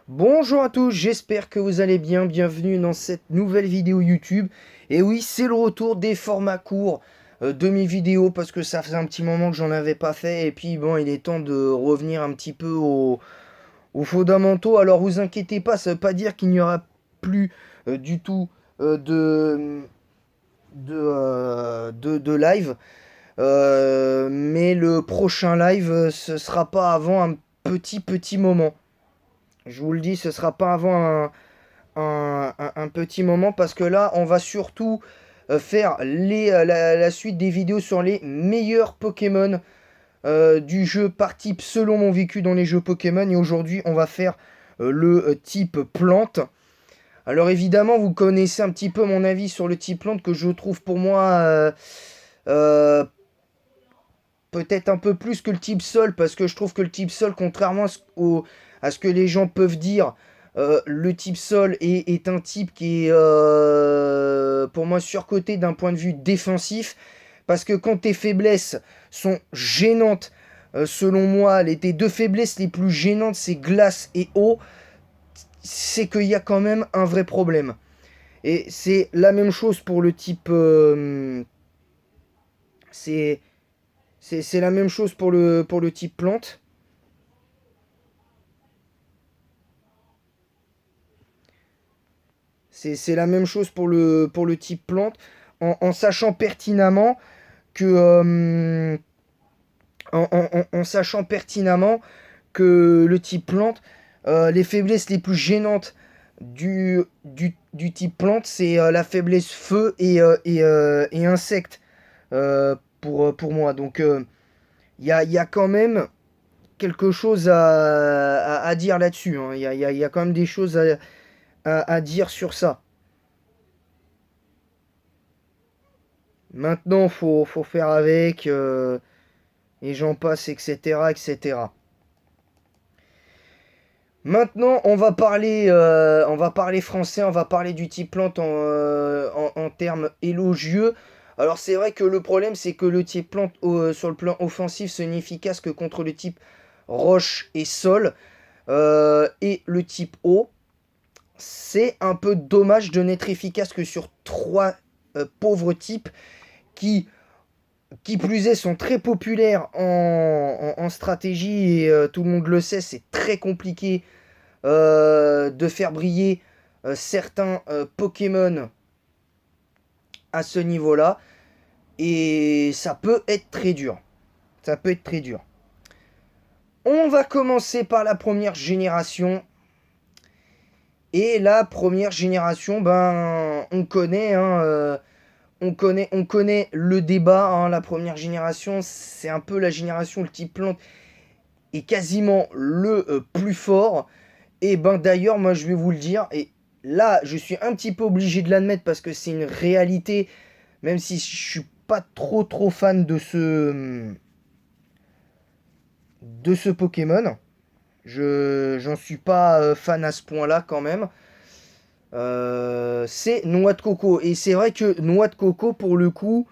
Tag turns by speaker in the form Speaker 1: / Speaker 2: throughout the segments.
Speaker 1: Bonjour à tous, j'espère que vous allez bien. Bienvenue dans cette nouvelle vidéo YouTube. Et oui, c'est le retour des formats courts de mes vidéos parce que ça faisait un petit moment que j'en avais pas fait. Et puis bon, il est temps de revenir un petit peu aux fondamentaux. Alors vous inquiétez pas, ça veut pas dire qu'il n'y aura plus du tout de live. Mais le prochain live, ce sera pas avant un petit moment. Je vous le dis, ce sera pas avant un petit moment parce que là, on va surtout faire la suite des vidéos sur les meilleurs Pokémon du jeu par type selon mon vécu dans les jeux Pokémon. Et aujourd'hui, on va faire le type plante. Alors évidemment, vous connaissez un petit peu mon avis sur le type plante que je trouve pour moi euh, peut-être un peu plus que le type sol parce que je trouve que le type sol, contrairement à ce que les gens peuvent dire, le type sol est un type qui est pour moi surcoté d'un point de vue défensif parce que quand tes faiblesses sont gênantes, selon moi, tes deux faiblesses les plus gênantes, c'est glace et eau, c'est qu'il y a quand même un vrai problème. Et c'est la même chose pour le type. C'est c'est la même chose pour le type plante. C'est la même chose pour le type plante. En sachant pertinemment que. En sachant pertinemment que le type plante, les faiblesses les plus gênantes du type plante, c'est la faiblesse feu et insecte pour moi. Donc il y a quand même quelque chose à dire là-dessus, hein. Il y a quand même des choses à dire sur ça. Maintenant, faut faire avec, et j'en passe, etc., etc. Maintenant, on va parler français, on va parler du type plante en termes élogieux. Alors c'est vrai que le problème, c'est que le type plante sur le plan offensif, ce n'est efficace que contre le type roche et sol. Et le type eau, c'est un peu dommage de n'être efficace que sur trois pauvres types qui qui plus est, sont très populaires en stratégie et tout le monde le sait, c'est très compliqué de faire briller certains Pokémon à ce niveau-là. Et ça peut être très dur. Ça peut être très dur. On va commencer par la première génération. Et la première génération, ben, on connaît le débat, hein. La première génération, c'est un peu la génération, le type plante est quasiment le plus fort. Et ben d'ailleurs, moi je vais vous le dire, et là je suis un petit peu obligé de l'admettre parce que c'est une réalité, même si je suis pas trop fan de ce Pokémon. J'en suis pas fan à ce point-là quand même. C'est Noix de Coco. Et c'est vrai que Noix de Coco, pour le coup,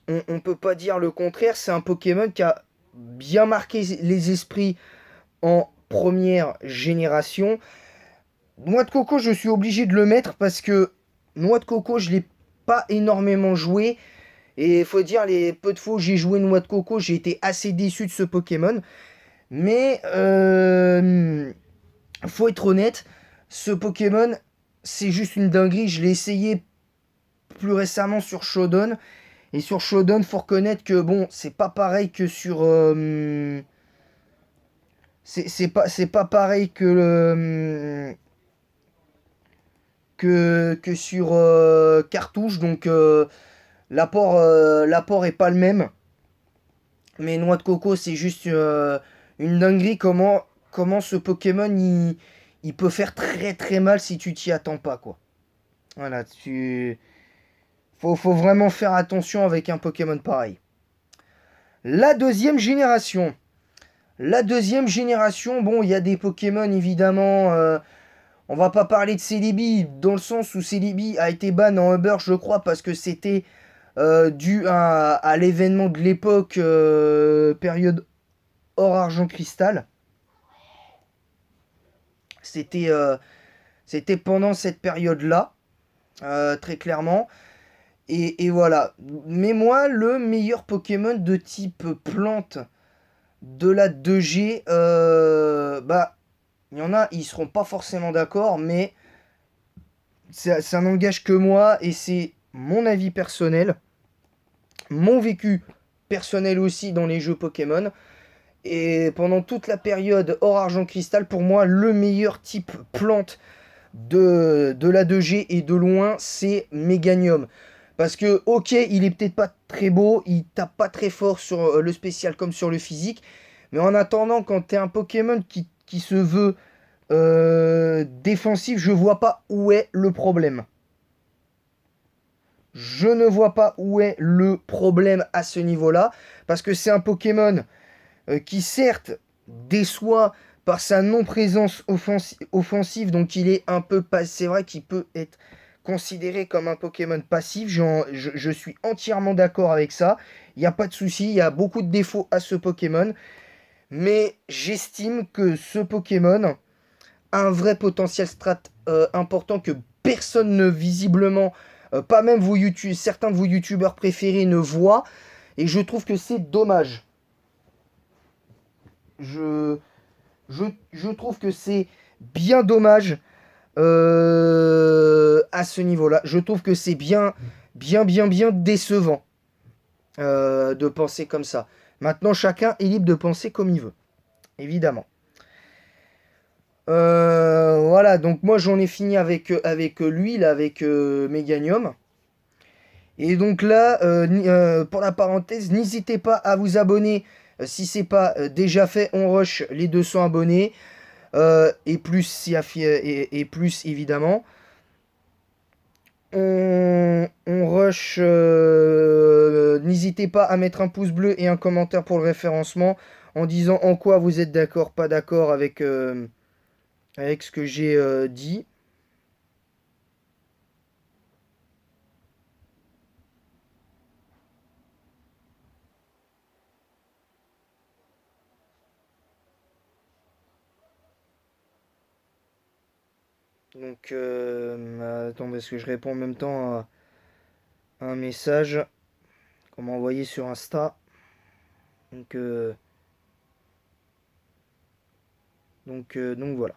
Speaker 1: on peut pas dire le contraire. C'est un Pokémon qui a bien marqué les esprits en première génération. Noix de coco, je suis obligé de le mettre parce que Noix de coco, je l'ai pas énormément joué. Et il faut dire, les peu de fois où j'ai joué Noix de coco, j'ai été assez déçu de ce Pokémon. Mais faut être honnête, ce Pokémon, c'est juste une dinguerie. Je l'ai essayé plus récemment sur Shodan. Et sur Shodan, faut reconnaître que bon, c'est pas pareil que sur. C'est pas pareil que que sur cartouche. Donc l'apport est pas le même. Mais noix de coco, c'est juste une dinguerie. Comment ce Pokémon il peut faire très mal si tu t'y attends pas, quoi. Voilà, faut vraiment faire attention avec un Pokémon pareil. La deuxième génération. La deuxième génération, bon, il y a des Pokémon évidemment. On va pas parler de Celebi dans le sens où Celebi a été ban en Uber, je crois, parce que c'était dû à l'événement de l'époque, période hors argent cristal. C'était c'était pendant cette période-là, très clairement. Et voilà. Mais moi, le meilleur Pokémon de type plante de la 2G, bah, il y en a, ils seront pas forcément d'accord, mais ça n'engage que moi et c'est mon avis personnel, mon vécu personnel aussi dans les jeux Pokémon. Et pendant toute la période Or Argent Cristal, pour moi, le meilleur type plante de la 2G et de loin, c'est Meganium. Parce que, ok, il est peut-être pas très beau, il tape pas très fort sur le spécial comme sur le physique, mais en attendant, quand t'es un Pokémon qui se veut défensif, je vois pas où est le problème. Je ne vois pas où est le problème à ce niveau-là, parce que c'est un Pokémon qui certes déçoit par sa non-présence offensive, donc il est un peu pas. C'est vrai qu'il peut être considéré comme un Pokémon passif, je suis entièrement d'accord avec ça, il n'y a pas de souci, il y a beaucoup de défauts à ce Pokémon, mais j'estime que ce Pokémon a un vrai potentiel strat important que personne ne visiblement, pas même vous YouTube, certains de vos youtubeurs préférés ne voient, et je trouve que c'est dommage. Je, je trouve que c'est bien dommage à ce niveau-là. Je trouve que c'est bien décevant de penser comme ça. Maintenant, chacun est libre de penser comme il veut, évidemment. Voilà, donc moi j'en ai fini avec lui, là, avec Meganium. Et donc là, pour la parenthèse, n'hésitez pas à vous abonner si c'est pas déjà fait. On rush les 200 abonnés. Et plus, et plus évidemment. On rush. N'hésitez pas à mettre un pouce bleu et un commentaire pour le référencement en disant en quoi vous êtes d'accord, pas d'accord avec ce que j'ai dit. Donc, attends, parce que je réponds en même temps à un message qu'on m'a envoyé sur Insta. Donc, donc voilà.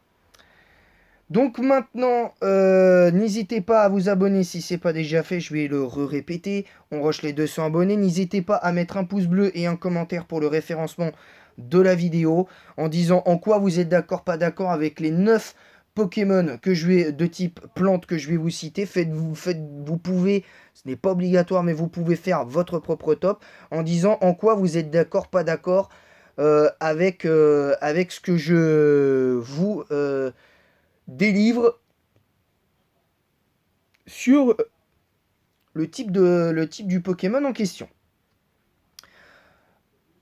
Speaker 1: Donc maintenant, n'hésitez pas à vous abonner si c'est pas déjà fait, je vais le répéter. On rush les 200 abonnés. N'hésitez pas à mettre un pouce bleu et un commentaire pour le référencement de la vidéo en disant en quoi vous êtes d'accord, pas d'accord avec les 9 Pokémon que je vais de type plante que je vais vous citer. Vous pouvez, ce n'est pas obligatoire, mais vous pouvez faire votre propre top en disant en quoi vous êtes d'accord, pas d'accord avec ce que je vous délivre sur le type du Pokémon en question.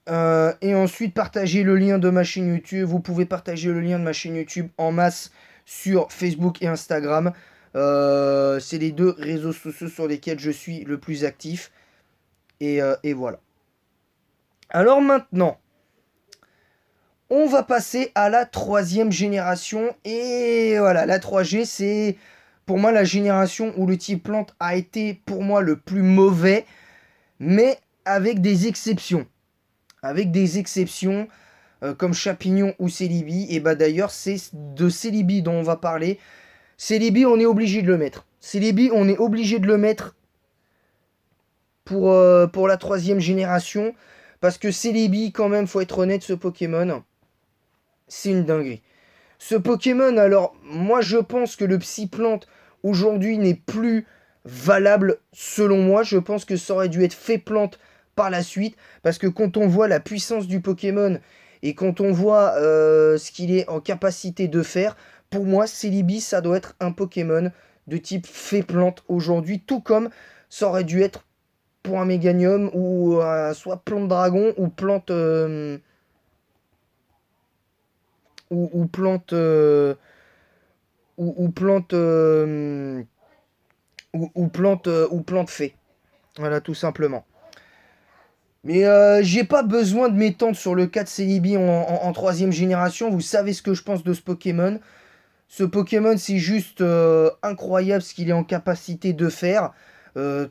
Speaker 1: Et ensuite, partagez le lien de ma chaîne YouTube. Vous pouvez partager le lien de ma chaîne YouTube en masse sur Facebook et Instagram. C'est les deux réseaux sociaux sur lesquels je suis le plus actif. Et voilà. Alors maintenant, on va passer à la 3e génération. Et voilà, la 3G, c'est pour moi la génération où le type plante a été pour moi le plus mauvais, mais avec des exceptions. Avec des exceptions comme Chapignon ou Celebi. Et bah d'ailleurs, c'est de Celebi dont on va parler. Celebi, on est obligé de le mettre. Celebi, on est obligé de le mettre pour la 3e génération. Parce que Celebi, quand même, faut être honnête, ce Pokémon, c'est une dinguerie. Ce Pokémon, alors, moi je pense que le Psy-Plante aujourd'hui n'est plus valable selon moi. Je pense que ça aurait dû être fait plante par la suite. Parce que quand on voit la puissance du Pokémon et quand on voit ce qu'il est en capacité de faire, pour moi, Celebi, ça doit être un Pokémon de type fait plante aujourd'hui. Tout comme ça aurait dû être pour un Méganium ou soit plante dragon ou plante. Ou plante. Ou plante. Ou plante fée. Voilà, tout simplement. Mais j'ai pas besoin de m'étendre sur le cas de Celebi en 3e génération. Vous savez ce que je pense de ce Pokémon. Ce Pokémon, c'est juste incroyable ce qu'il est en capacité de faire,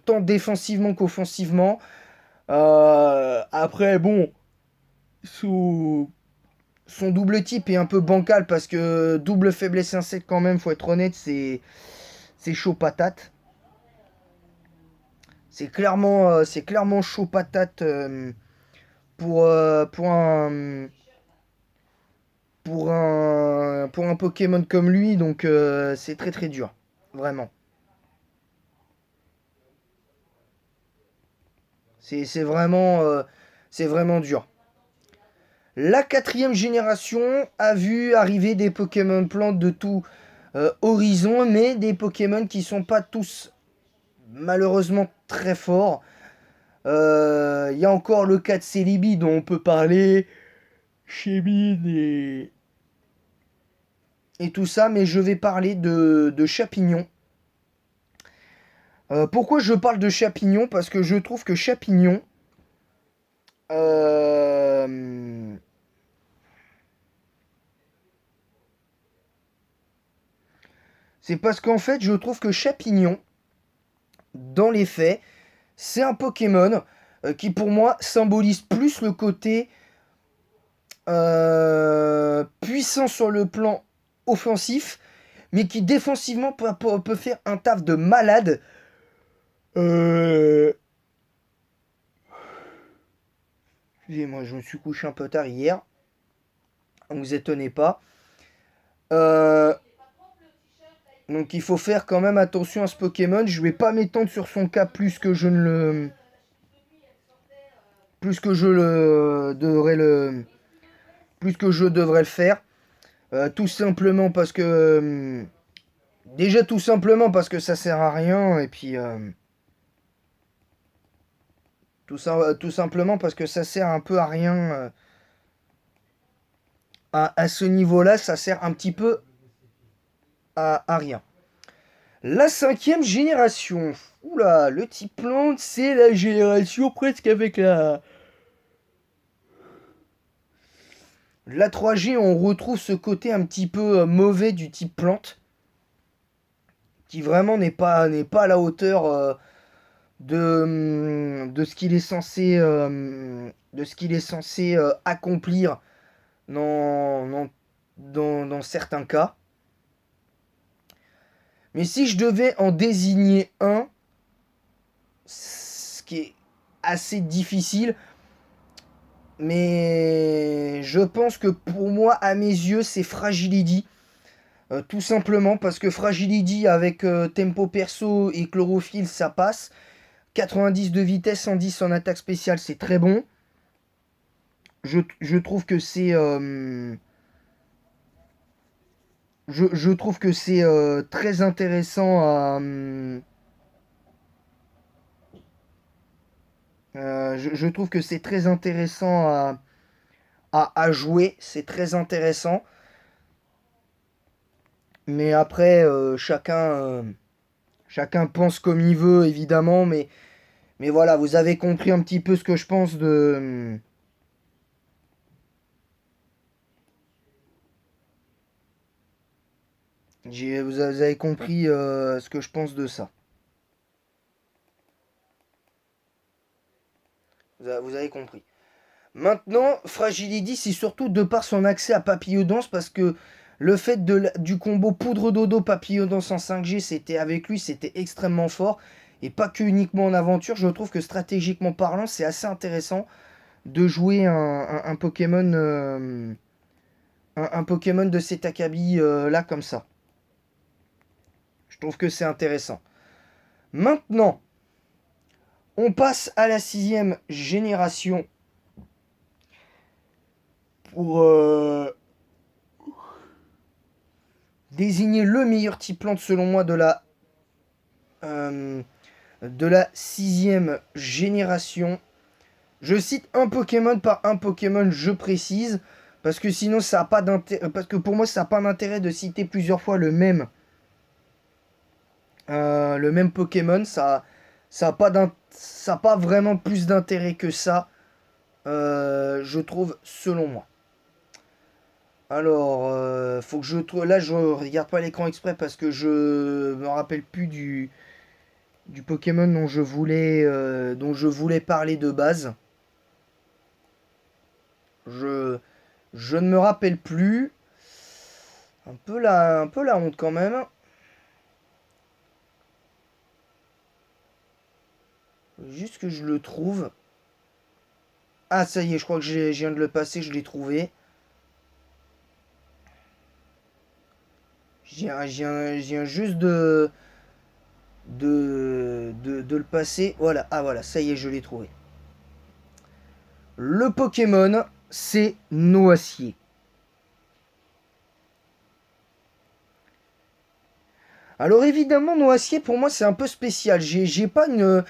Speaker 1: tant défensivement qu'offensivement. Après, bon, son, son double type est un peu bancal parce que double faiblesse insecte quand même, faut être honnête, c'est chaud patate. C'est clairement chaud patate pour pour un Pokémon comme lui, donc c'est très très dur, vraiment. C'est c'est vraiment dur. La quatrième génération a vu arriver des Pokémon plantes de tout horizon, mais des Pokémon qui sont pas tous malheureusement très forts. Il y a encore le cas de Celebi dont on peut parler, Chemine et tout ça, mais je vais parler de Chapignon. Pourquoi je parle de Chapignon? Parce que je trouve que Chapignon, euh, c'est parce qu'en fait, je trouve que Chapignon, dans les faits, c'est un Pokémon qui pour moi symbolise plus le côté puissant sur le plan offensif, mais qui défensivement peut faire un taf de malade. Euh... Excusez-moi, je me suis couché un peu tard hier, ne vous étonnez pas. Euh, Donc il faut faire quand même attention à ce Pokémon. Je vais pas m'étendre sur son cas plus que je le devrais le plus que je devrais le faire. Tout simplement parce que déjà tout simplement parce que ça sert à rien et puis tout simplement parce que ça sert un peu à rien à ce niveau-là, ça sert un petit peu à rien. La cinquième génération. Oula, le type plante, c'est la génération presque avec la 3G. On retrouve ce côté un petit peu mauvais du type plante, qui vraiment n'est pas à la hauteur de ce qu'il est censé, de ce qu'il est censé accomplir dans certains cas. Mais si je devais en désigner un, ce qui est assez difficile, mais je pense que pour moi, à mes yeux, c'est Fragility. Tout simplement parce que Fragility avec tempo perso et chlorophylle, ça passe. 90 de vitesse, 110 en attaque spéciale, c'est très bon. Je trouve que c'est je trouve que c'est très intéressant je trouve que c'est très intéressant à jouer, c'est très intéressant. Mais après, chacun pense comme il veut, évidemment. Mais voilà, vous avez compris un petit peu ce que je pense de. Vous avez compris ce que je pense de ça. Vous avez compris. Maintenant, Fragility, c'est surtout de par son accès à Papillodance, parce que le fait du combo poudre dodo Papillodance en 5G, c'était avec lui, c'était extrêmement fort. Et pas que uniquement en aventure, je trouve que stratégiquement parlant, c'est assez intéressant de jouer un Pokémon, un Pokémon de cet acabit là comme ça. Je trouve que c'est intéressant. Maintenant, on passe à la sixième génération pour désigner le meilleur type plante selon moi euh, de la sixième génération. Je cite un Pokémon par un Pokémon, je précise, parce que sinon ça a pas d'intérêt. Parce que pour moi ça n'a pas d'intérêt de citer plusieurs fois le même Pokémon. Ça a pas vraiment plus d'intérêt que ça, je trouve, selon moi. Alors, faut que je trouve. Là, je regarde pas l'écran exprès parce que je me rappelle plus du Pokémon dont je voulais parler de base. Je, je ne me rappelle plus. Un peu la honte quand même. Juste que je le trouve. Ah, ça y est, je crois que je viens de le passer, je l'ai trouvé. Je viens juste de le passer. Voilà, ah voilà, ça y est, je l'ai trouvé. Le Pokémon, c'est Noacier. Alors évidemment, Noacier, pour moi, c'est un peu spécial. J'ai pas une...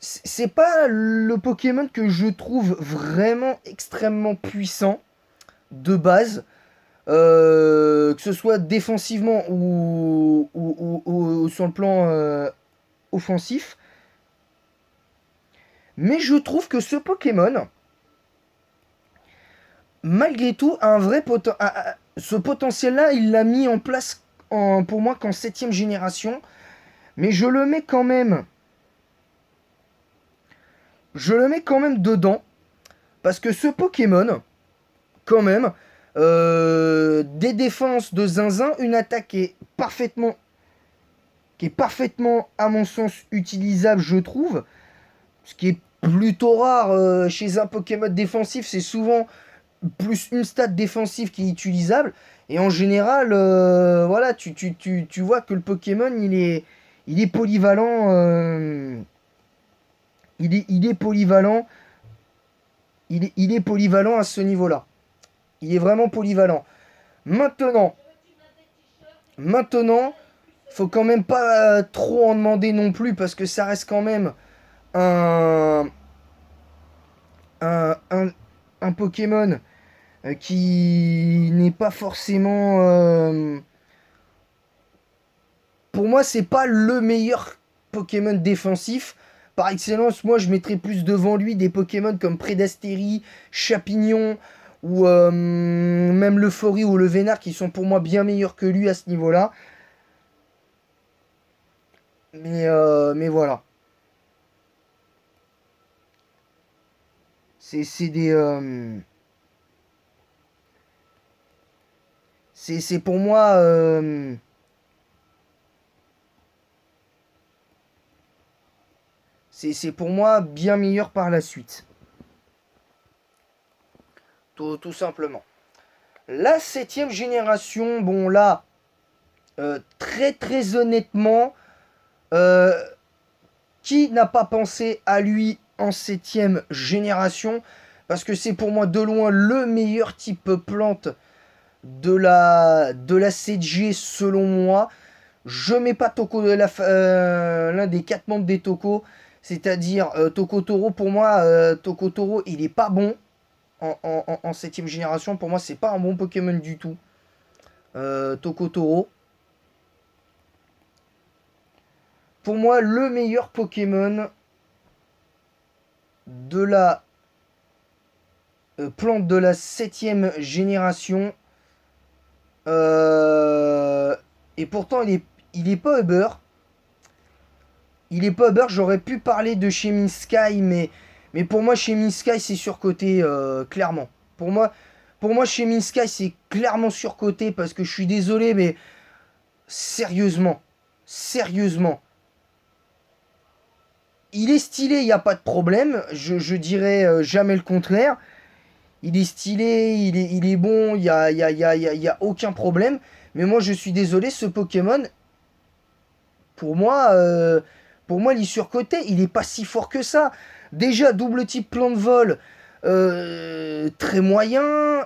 Speaker 1: C'est pas le Pokémon que je trouve vraiment extrêmement puissant de base. Que ce soit défensivement ou sur le plan offensif. Mais je trouve que ce Pokémon, malgré tout, a un vrai ce potentiel-là, il l'a mis en place pour moi qu'en septième génération. Mais je le mets quand même dedans. Parce que ce Pokémon, quand même, des défenses de zinzin, une attaque qui est parfaitement, à mon sens, utilisable, je trouve. Ce qui est plutôt rare chez un Pokémon défensif, c'est souvent plus une stat défensive qui est utilisable. Et en général, voilà, tu vois que le Pokémon, il est polyvalent. Il est polyvalent. Il est polyvalent à ce niveau-là. Il est vraiment polyvalent. Maintenant, maintenant, faut quand même pas trop en demander non plus parce que ça reste quand même un, un, un, un Pokémon qui n'est pas forcément. Pour moi, c'est pas le meilleur Pokémon défensif. Par excellence, moi, je mettrais plus devant lui des Pokémon comme Predasteri, Chapignon ou même le Fori ou le Vénard qui sont pour moi bien meilleurs que lui à ce niveau-là. Mais voilà. C'est des. C'est pour moi. C'est pour moi bien meilleur par la suite. Tout simplement. La septième génération, bon là, très très honnêtement, euh, qui n'a pas pensé à lui en septième génération? Parce que c'est pour moi de loin le meilleur type plante de la 7G selon moi. Je mets pas Toko de l'un des quatre membres des Toko, c'est-à-dire Toko Toro. Pour moi, Toko Toro, il est pas bon en 7ème génération. Pour moi, c'est pas un bon Pokémon du tout. Toko Toro. Pour moi, le meilleur Pokémon de la plante de la 7ème génération. Euh, et pourtant, il est pas Uber. Il est pas Uber. J'aurais pu parler de chez Sky, mais pour moi, chez Sky, c'est surcoté, clairement. Pour moi, pour moi, chez Sky, c'est clairement surcoté parce que je suis désolé, mais sérieusement, sérieusement, il est stylé, il n'y a pas de problème. Je dirais jamais le contraire. Il est stylé, il est bon, y a aucun problème. Mais moi, je suis désolé, ce Pokémon, pour moi, euh, pour moi, il est surcoté. Il est pas si fort que ça. Déjà, double type plan de vol, très moyen.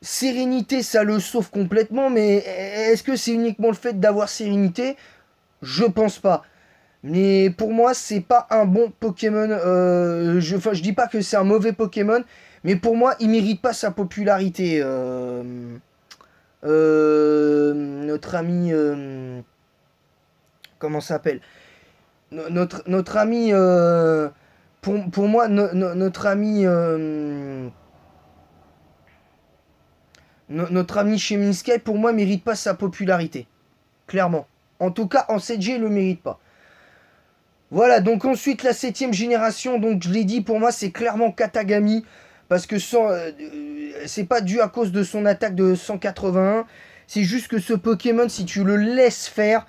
Speaker 1: Sérénité, ça le sauve complètement. Mais est-ce que c'est uniquement le fait d'avoir sérénité? Je pense pas. Mais pour moi, c'est pas un bon Pokémon. Enfin, je dis pas que c'est un mauvais Pokémon, mais pour moi, il mérite pas sa popularité. Notre ami, comment ça s'appelle? Notre ami, pour moi, notre ami, Notre ami Cheminski, pour moi, mérite pas sa popularité. Clairement. En tout cas, en 7G, il le mérite pas. Voilà, donc ensuite, la 7ème génération, donc je l'ai dit, pour moi, c'est clairement Katagami. Parce que c'est pas dû à cause de son attaque de 181. C'est juste que ce Pokémon, si tu le laisses faire,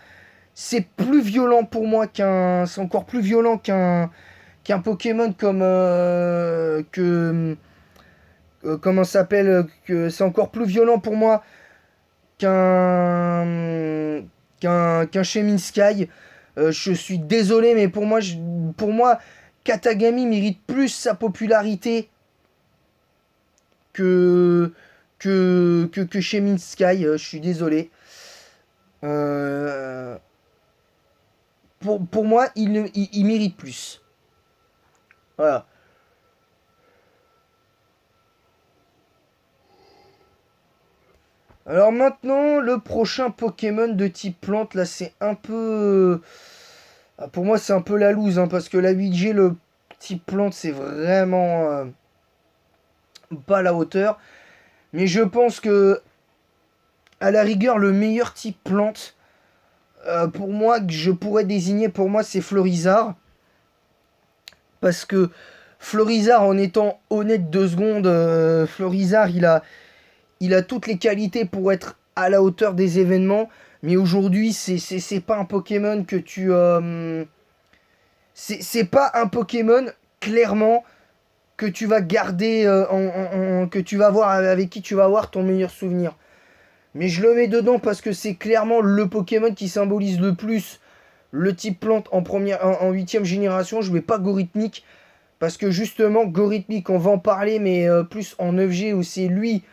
Speaker 1: c'est plus violent pour moi c'est encore plus violent qu'un Pokémon comme comment ça s'appelle, que c'est encore plus violent pour moi qu'un Chemin-Sky. Je suis désolé, mais pour moi, Katagami mérite plus sa popularité que que Chemin-Sky. Je suis désolé. Euh, pour moi, il mérite plus. Voilà. Alors maintenant, le prochain Pokémon de type plante, là, c'est un peu... Pour moi, c'est un peu la loose, hein, parce que la 8G, le type plante, c'est vraiment pas à la hauteur. Mais je pense que, à la rigueur, le meilleur type plante, pour moi, que je pourrais désigner, pour moi, c'est Florizard. Parce que Florizard, en étant honnête 2 secondes, Florizard, il a toutes les qualités pour être à la hauteur des événements. Mais aujourd'hui, c'est pas un Pokémon que tu... c'est pas un Pokémon, clairement, que tu vas garder, que tu vas voir, avec qui tu vas avoir ton meilleur souvenir. Mais je le mets dedans parce que c'est clairement le Pokémon qui symbolise le plus le type plante en 8ème génération. Je mets pas Gorithmic parce que justement, Gorithmic, on va en parler, mais plus en 9G où c'est lui,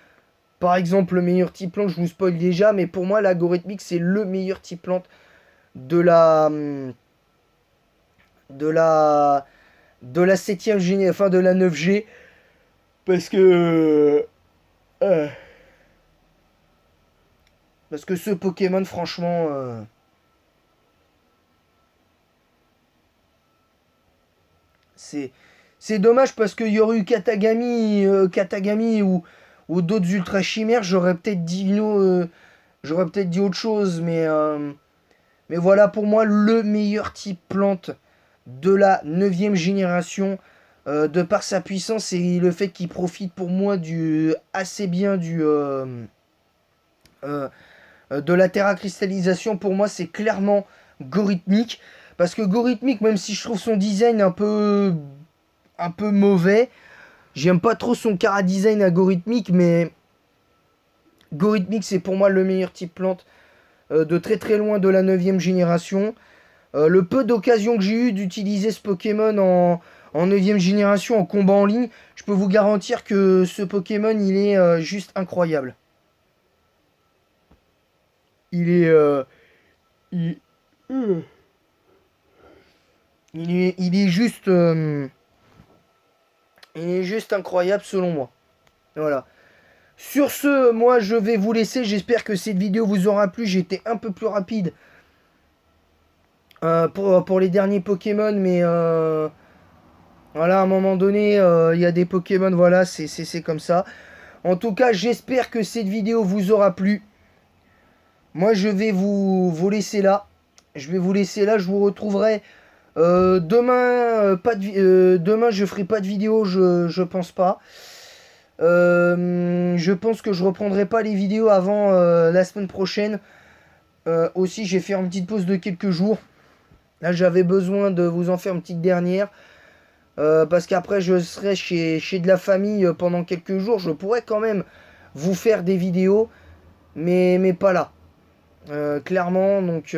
Speaker 1: par exemple, le meilleur type plante. Je vous spoil déjà, mais pour moi, la Gorithmic, c'est le meilleur type plante de la. De la. De la 7ème génération, enfin de la 9G. Parce que. Euh, parce que ce Pokémon, franchement. C'est. C'est dommage parce qu'il y aurait eu Katagami ou d'autres ultra chimères, j'aurais peut-être dit autre chose, mais voilà pour moi le meilleur type plante de la 9ème génération, de par sa puissance et le fait qu'il profite pour moi assez bien euh, de la terracristallisation. Pour moi, c'est clairement Gorithmic. Parce que Gorithmic, même si je trouve son design un peu mauvais, j'aime pas trop son chara-design à Gorithmic, mais Gorithmic, c'est pour moi le meilleur type plante de très très loin de la 9ème génération. Le peu d'occasions que j'ai eu d'utiliser ce Pokémon en 9ème génération en combat en ligne, je peux vous garantir que ce Pokémon, il est juste incroyable. Il est... il, il est juste... il est juste incroyable selon moi. Voilà. Sur ce, moi je vais vous laisser. J'espère que cette vidéo vous aura plu. J'ai été un peu plus rapide pour les derniers Pokémon, mais voilà, à un moment donné, il y a des Pokémon, voilà, c'est comme ça. En tout cas, j'espère que cette vidéo vous aura plu. Moi, je vais vous laisser là. Je vais vous laisser là. Je vous retrouverai demain. Demain, je ferai pas de vidéo, je pense pas. Je pense que je reprendrai pas les vidéos avant la semaine prochaine. Aussi, j'ai fait une petite pause de quelques jours. Là, j'avais besoin de vous en faire une petite dernière. Parce qu'après, je serai chez de la famille pendant quelques jours. Je pourrais quand même vous faire des vidéos. Mais pas là. Clairement, donc...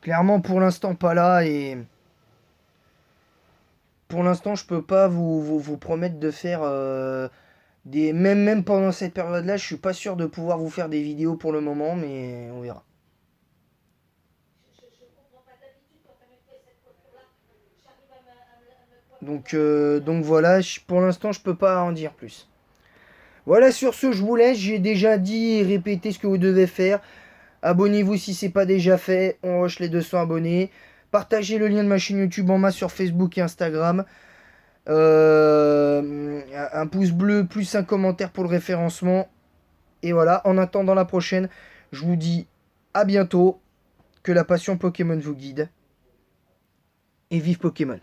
Speaker 1: clairement, pour l'instant, pas là. Et... pour l'instant, je peux pas vous promettre de faire des... Même pendant cette période-là, je suis pas sûr de pouvoir vous faire des vidéos pour le moment, mais on verra. Donc voilà, pour l'instant, je peux pas en dire plus. Voilà, sur ce, je vous laisse. J'ai déjà dit et répété ce que vous devez faire. Abonnez-vous si c'est pas déjà fait. On rush les 200 abonnés. Partagez le lien de ma chaîne YouTube en masse sur Facebook et Instagram. Un pouce bleu, plus un commentaire pour le référencement. Et voilà, en attendant la prochaine, je vous dis à bientôt, que la passion Pokémon vous guide, et vive Pokémon!